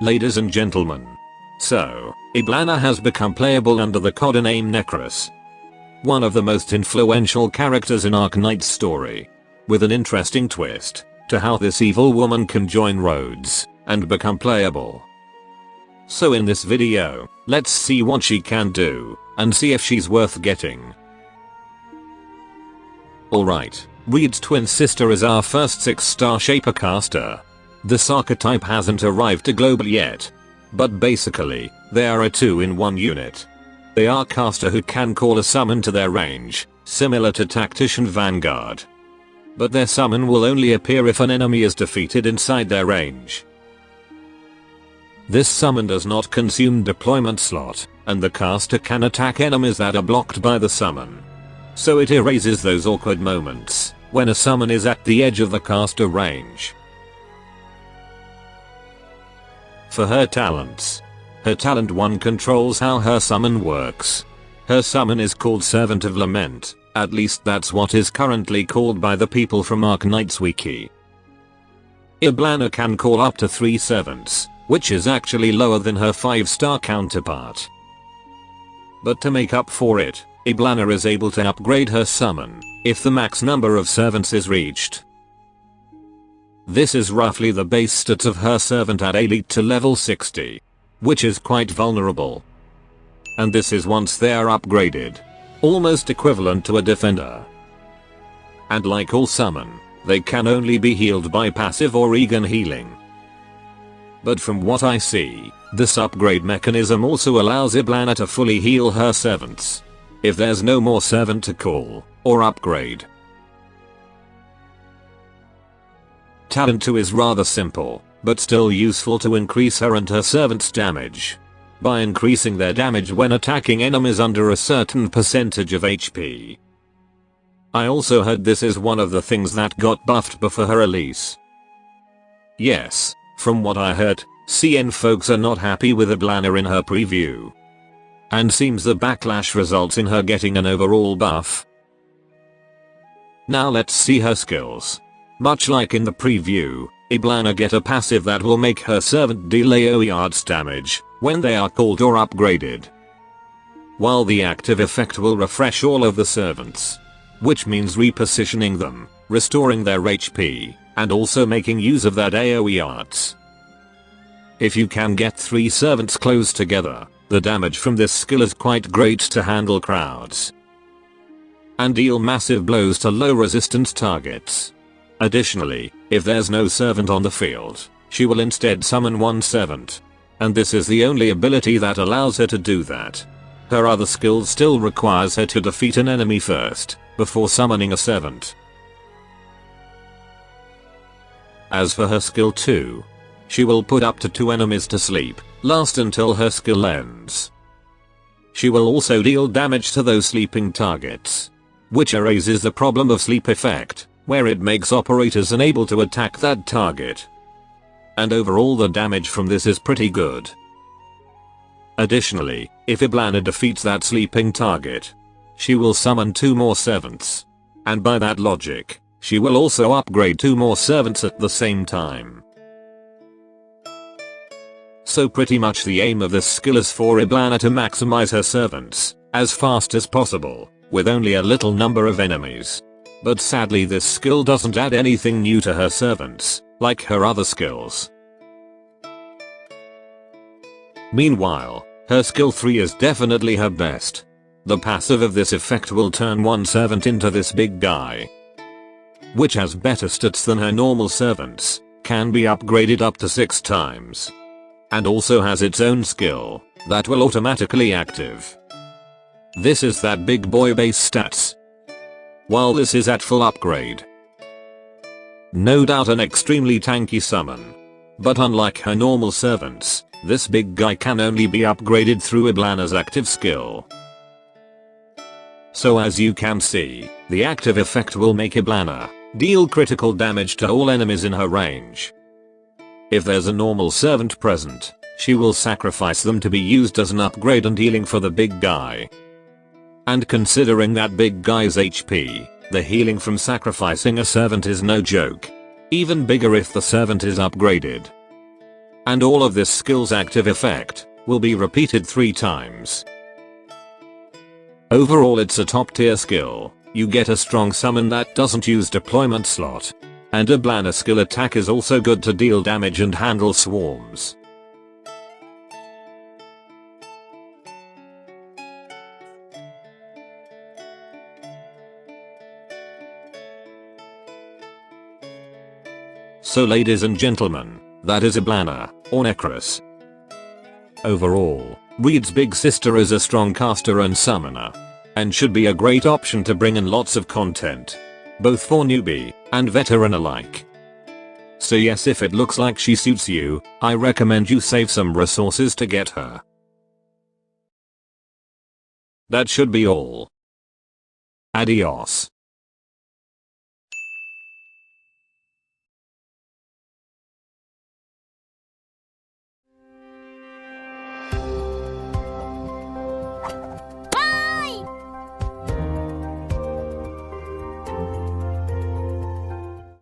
Ladies and gentlemen. So, Eblana has become playable under the codename Necrass. One of the most influential characters in Arknights' story. With an interesting twist to how this evil woman can join roads and become playable. So in this video, let's see what she can do and see if she's worth getting. Alright, Reed's twin sister is our first 6-star Shaper caster. This archetype hasn't arrived to global yet. But basically, they are a 2-in-1 unit. They are caster who can call a summon to their range, similar to Tactician Vanguard. But their summon will only appear if an enemy is defeated inside their range. This summon does not consume deployment slot, and the caster can attack enemies that are blocked by the summon. So it erases those awkward moments when a summon is at the edge of the caster range. For her talents. Her talent 1 controls how her summon works. Her summon is called Servant of Lament, at least that's what is currently called by the people from Arknights Wiki. Eblana can call up to 3 servants, which is actually lower than her 5-star counterpart. But to make up for it, Eblana is able to upgrade her summon if the max number of servants is reached. This is roughly the base stats of her servant at elite to level 60, which is quite vulnerable. And this is once they are upgraded, almost equivalent to a defender. And like all summon, they can only be healed by passive or regen healing. But from what I see, this upgrade mechanism also allows Eblana to fully heal her servants if there's no more servant to call or upgrade. Talent 2 is rather simple, but still useful to increase her and her servants' damage. By increasing their damage when attacking enemies under a certain percentage of HP. I also heard this is one of the things that got buffed before her release. Yes, from what I heard, CN folks are not happy with Eblana in her preview. And seems the backlash results in her getting an overall buff. Now let's see her skills. Much like in the preview, Eblana get a passive that will make her servant deal AoE arts damage when they are called or upgraded. While the active effect will refresh all of the servants, which means repositioning them, restoring their HP, and also making use of that AoE arts. If you can get 3 servants close together, the damage from this skill is quite great to handle crowds and deal massive blows to low resistance targets. Additionally, if there's no servant on the field, she will instead summon 1 servant. And this is the only ability that allows her to do that. Her other skills still requires her to defeat an enemy first, before summoning a servant. As for her skill 2, she will put up to 2 enemies to sleep, last until her skill ends. She will also deal damage to those sleeping targets, which erases the problem of sleep effect, where it makes operators unable to attack that target. And overall the damage from this is pretty good. Additionally, if Eblana defeats that sleeping target, she will summon 2 more servants. And by that logic, she will also upgrade 2 more servants at the same time. So pretty much the aim of this skill is for Eblana to maximize her servants as fast as possible, with only a little number of enemies. But sadly this skill doesn't add anything new to her servants, like her other skills. Meanwhile, her skill 3 is definitely her best. The passive of this effect will turn 1 servant into this big guy, which has better stats than her normal servants, can be upgraded up to 6 times, and also has its own skill that will automatically active. This is that big boy base stats, while this is at full upgrade. No doubt an extremely tanky summon. But unlike her normal servants, this big guy can only be upgraded through Eblana's active skill. So as you can see, the active effect will make Eblana deal critical damage to all enemies in her range. If there's a normal servant present, she will sacrifice them to be used as an upgrade and healing for the big guy. And considering that big guy's HP, the healing from sacrificing a servant is no joke. Even bigger if the servant is upgraded. And all of this skill's active effect will be repeated 3 times. Overall it's a top tier skill. You get a strong summon that doesn't use deployment slot. And Eblana skill attack is also good to deal damage and handle swarms. So ladies and gentlemen, that is Eblana, or Necrass. Overall, Reed's big sister is a strong caster and summoner. And should be a great option to bring in lots of content. Both for newbie and veteran alike. So yes, if it looks like she suits you, I recommend you save some resources to get her. That should be all. Adios.